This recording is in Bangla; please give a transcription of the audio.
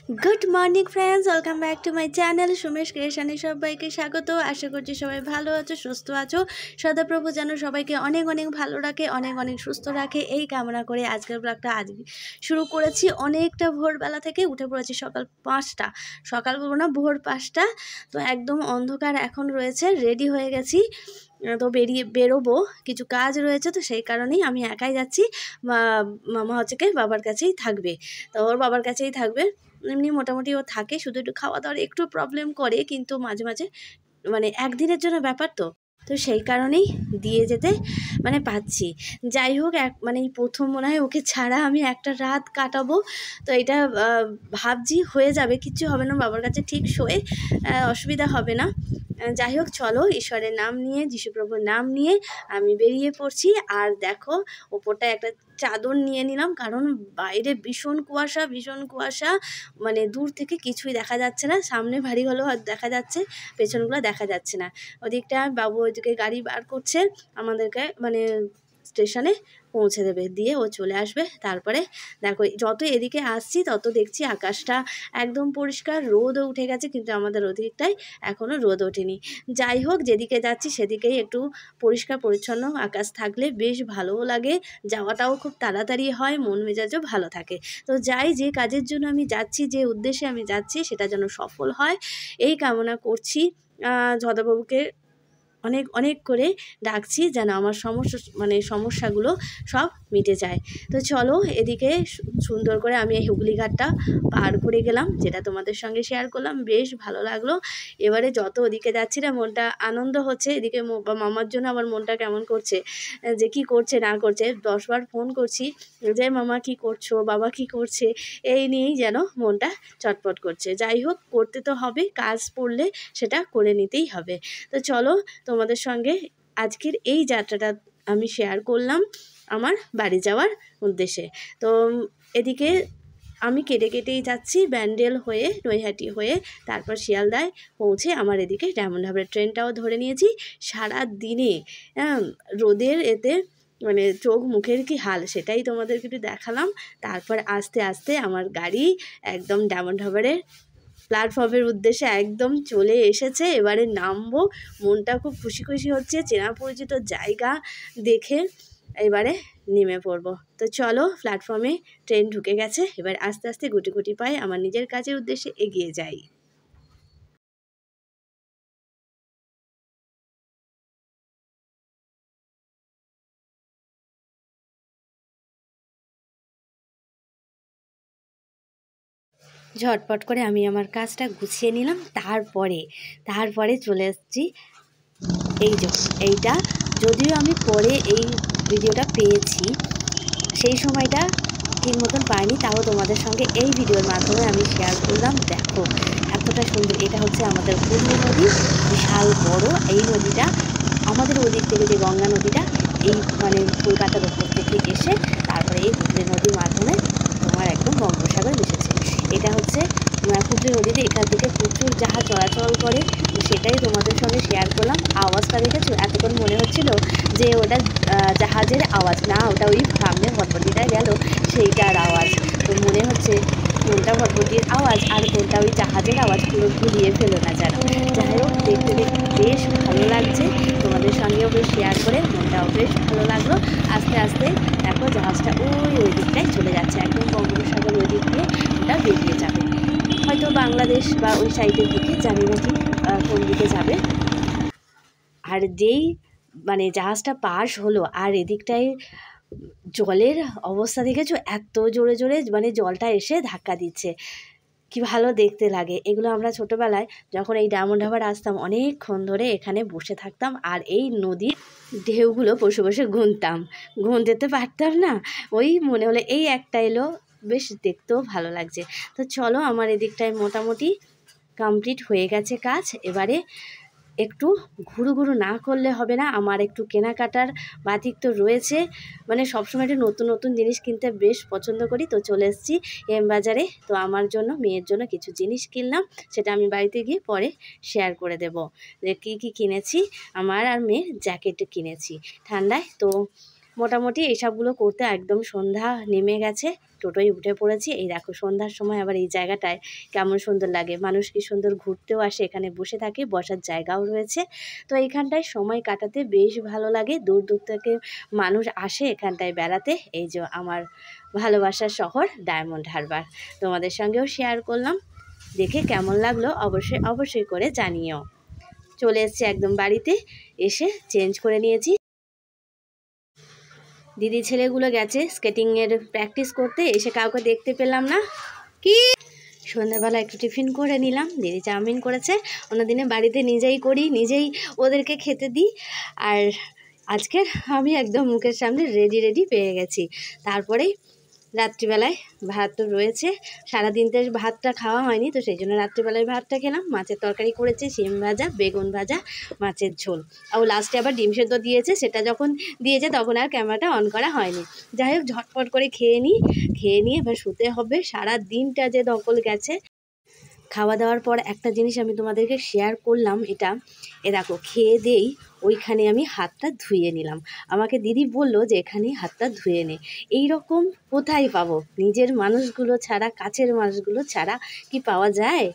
Good morning friends, welcome back to my channel Sumesh ক্রিয়েশনে সবাইকে স্বাগত। আশা করছি সবাই ভালো আছো, সুস্থ আছো। সদাপ্রভু যেন সবাইকে অনেক অনেক ভালো রাখে, অনেক অনেক সুস্থ রাখে, এই কামনা করে আজকের ব্লগটা আজ শুরু করেছি। অনেকটা ভোরবেলা থেকে উঠে পড়েছি, সকাল 5টা, সকাল বলবো না, ভোর 5টা। তো একদম অন্ধকার এখন রয়েছে, রেডি হয়ে গেছি। তো বেরোবো, কিছু কাজ রয়েছে, তো সেই কারণেই আমি একাই যাচ্ছি। মামা হচ্ছে কি বাবার কাছেই থাকবে, তো ওর বাবার কাছেই থাকবে। এমনি মোটামুটি ও থাকে, শুধু একটু খাওয়া দাওয়ার একটু প্রবলেম করে, কিন্তু মাঝে মাঝে মানে একদিনের জন্য ব্যাপার, তো সেই কারণেই দিয়ে যেতে পাচ্ছি। যাই হোক, মানে এই প্রথম মনে হয় ওকে ছাড়া আমি একটা রাত কাটাবো। তো এটা ভাবছি হয়ে যাবে, কিচ্ছু হবে না, বাবার কাছে ঠিক শোয়ে, অসুবিধা হবে না। যাই হোক, চলো, ঈশ্বরের নাম নিয়ে, যিশুপ্রভুর নাম নিয়ে আমি বেরিয়ে পড়ছি। আর দেখো, ওপরটা একটা চাদর নিয়ে নিলাম, কারণ বাইরে ভীষণ কুয়াশা, ভীষণ কুয়াশা, মানে দূর থেকে কিছুই দেখা যাচ্ছে না। সামনে ভারী হলেও দেখা যাচ্ছে, পেছনগুলো দেখা যাচ্ছে না। ওদিকটা বাবু ওইদিকে গাড়ি বার করছে, আমাদেরকে স্টেশনে পৌঁছে দেবে, দিয়ে ও চলে আসবে। তারপরে দেখো, যত এদিকে আসছি তত দেখছি আকাশটা একদম পরিষ্কার, রোদও উঠে গেছে, কিন্তু আমাদের ওদিকটায় এখনও রোদ ওঠেনি। যাই হোক, যেদিকে যাচ্ছি সেদিকেই একটু পরিষ্কার পরিচ্ছন্ন আকাশ থাকলে বেশ ভালোও লাগে, যাওয়াটাও খুব তাড়াতাড়ি হয়, মন মেজাজও ভালো থাকে। তো যাই, যে কাজের জন্য আমি যাচ্ছি, যে উদ্দেশ্যে আমি যাচ্ছি, সেটা যেন সফল হয়, এই কামনা করছি। ঝদাবাবুকে অনেক অনেক করে ডাকছি যেন আমার সমস্যাগুলো সব মিটে যায়। তো চলো, এদিকে সুন্দর করে আমি এই হুগলি ঘাটটা পার করে গেলাম, যেটা তোমাদের সঙ্গে শেয়ার করলাম, বেশ ভালো লাগলো। এবারে যত ওদিকে যাচ্ছি না, মনটা আনন্দ হচ্ছে। এদিকে মামার জন্য আমার মনটা কেমন করছে, যে কি করছে না করছে, 10বার ফোন করছি যে মামা কি করছো, বাবা কি করছে, এই নিয়েই যেন মনটা চটপট করছে। যাই হোক, করতে তো হবে, কাজ পড়লে সেটা করে নিতেই হবে। তো চলো, তোমাদের সঙ্গে আজকের এই যাত্রাটা আমি শেয়ার করলাম আমার বাড়ি যাওয়ার উদ্দেশ্যে। তো এদিকে আমি কেটে কেটেই যাচ্ছি, ব্যান্ডেল হয়ে, নৈহাটি হয়ে, তারপর শিয়ালদায় পৌঁছে আমার এদিকে ডায়মন্ড হারবার ট্রেনটাও ধরে নিয়েছি। সারা দিনে রোদের এতে চোখ মুখের কি হাল, সেটাই তোমাদেরকে একটু দেখালাম। তারপর আস্তে আস্তে আমার গাড়ি একদম ডায়মন্ড হারবারের প্ল্যাটফর্মের উদ্দেশ্যে একদম চলে এসেছে। এবারে নামবো, মনটা খুব খুশি খুশি হচ্ছে, চেনা পরিচিত জায়গা দেখে এবারে নেমে পড়বো। তো চলো, প্ল্যাটফর্মে ট্রেন ঢুকে গেছে, এবার আস্তে আস্তে গুটি গুটি পায়ে আমার নিজের কাজের উদ্দেশ্যে এগিয়ে যাই। ঝটপট করে আমি আমার কাজটা গুছিয়ে নিলাম, তারপরে চলে এসেছি। এইটা যদিও আমি পরে এই ভিডিওটা পেয়েছি, সেই সময়টা ঠিক মতন পাইনি, তাও তোমাদের সঙ্গে এই ভিডিওর মাধ্যমে আমি শেয়ার করলাম। দেখো এতটা সুন্দর, এটা হচ্ছে আমাদের হুগলি নদী, বিশাল বড় এই নদীটা। আমাদের ওদিক থেকে যে গঙ্গা নদীটা, এই কলকাতার ওপর থেকে এসে তারপরে এই হুগলি নদীর মাধ্যমে তোমার একদম বঙ্গোপসাগর মিশেছে। এটা হচ্ছে হুগলি নদীতে, এখান থেকে প্রচুর জাহাজ চলাচল করে, সেটাই তোমাদের সঙ্গে শেয়ার করলাম। আওয়াজটা দেখেছো, এতক্ষণ মনে হচ্ছিল যে ওটা জাহাজের আওয়াজ না, ওটা ওই সামনে ভটভটিটা গেল সেইটার আওয়াজ। তো মনে হচ্ছে কোনটা ভটভটির আওয়াজ আর কোনটা ওই জাহাজের আওয়াজ, পুরো গুলিয়ে ফেলো না যেন। যাই হোক, দেখতে দেখতে বেশ ভালো লাগছে, তোমাদের সঙ্গেও বেশ শেয়ার করে মনটাও বেশ ভালো লাগলো। আস্তে আস্তে দেখো, জাহাজটা ওই দিকটায় চলে যাচ্ছে, একদম বঙ্গোপসাগর ওই দিক দিয়ে ওটা বেরিয়ে যাবে, হয়তো বাংলাদেশ বা ওই সাইডের দিকে, জানি না ঠিক কোন দিকে যাবে। আর যেই জাহাজটা পাশ হলো, আর এদিকটায় জলের অবস্থা দেখেছো, এত জোরে জোরে জলটা এসে ধাক্কা দিচ্ছে, কি ভালো দেখতে লাগে। এগুলো আমরা ছোটোবেলায় যখন এই ডায়মন্ড হারবার আসতাম, অনেকক্ষণ ধরে এখানে বসে থাকতাম, আর এই নদীর ঢেউগুলো বসে বসে গুনতে তো পারতাম না, ওই মনে হলে এই একটা এলো, বেশ দেখতেও ভালো লাগছে। তো চলো, আমার এদিকটায় মোটামুটি কমপ্লিট হয়ে গেছে কাজ। এবারে একটু ঘুরু না করলে হবে না, আমার একটু কেনাকাটার বাতিক তো রয়েছে, সবসময় একটু নতুন নতুন জিনিস কিনতে বেশ পছন্দ করি। তো চলে এসেছি এম বাজারে, তো আমার জন্য, মেয়ের জন্য কিছু জিনিস কিনলাম, সেটা আমি বাড়িতে গিয়ে পরে শেয়ার করে দেব যে কী কী কিনেছি। আমার আর মেয়ের জ্যাকেট কিনেছি ঠান্ডায়, তো মোটামুটি এইসবগুলো করতে একদম সন্ধ্যা নেমে গেছে, টোটোয় উঠে পড়েছি। এই দেখো সন্ধ্যার সময় আবার এই জায়গাটায় কেমন সুন্দর লাগে, মানুষ কি সুন্দর ঘুরতেও আসে, এখানে বসে থাকে, বসার জায়গাও রয়েছে। তো এইখানটায় সময় কাটাতে বেশ ভালো লাগে, দূর দূর থেকে মানুষ আসে এখানটায় বেড়াতে। এই যে আমার ভালোবাসার শহর ডায়মন্ড হারবার, তোমাদের সঙ্গেও শেয়ার করলাম, দেখে কেমন লাগলো অবশ্যই অবশ্যই করে জানিও। চলে এসেছি একদম বাড়িতে, এসে চেঞ্জ করে নিয়েছি। দিদি ছেলেগুলো গেছে স্কেটিংয়ের প্র্যাকটিস করতে, এসে কাউকে দেখতে পেলাম না। কি সন্ধ্যাবেলা একটু টিফিন করে নিলাম, দিদি চাউমিন করেছে, অন্যদিনে বাড়িতে নিজেই করি, নিজেই ওদেরকে খেতে দিই। আর আজকের আমি একদম মুখের সামনে রেডি পেয়ে গেছি। তারপরেই রাত্রিবেলায় ভাত তো রয়েছে, সারাদিন তো ভাতটা খাওয়া হয়নি, তো সেই জন্য রাত্রিবেলায় ভাতটা খেলাম। মাছের তরকারি করেছে, শিম ভাজা, বেগুন ভাজা, মাছের ঝোল, আর লাস্টে আবার ডিম সেদ্ধ দিয়েছে। সেটা যখন দিয়েছে তখন আর ক্যামেরাটা অন করা হয়নি। যাই হোক ঝটপট করে খেয়ে নিয়ে এবার শুতে হবে। সারা দিনটা যে দখল গেছে। খাওয়া দাওয়ার পর একটা জিনিস আমি তোমাদেরকে শেয়ার করলাম, এটা দেখো খেয়ে দেই ওইখানে আমি হাতটা ধুয়ে নিলাম। আমাকে দিদি বলল যে এখানে হাতটা ধুয়ে নে। এই রকম কোথায় পাবো? নিজের মানুষগুলো ছাড়া, কাছের মানুষগুলো ছাড়া কি পাওয়া যায়?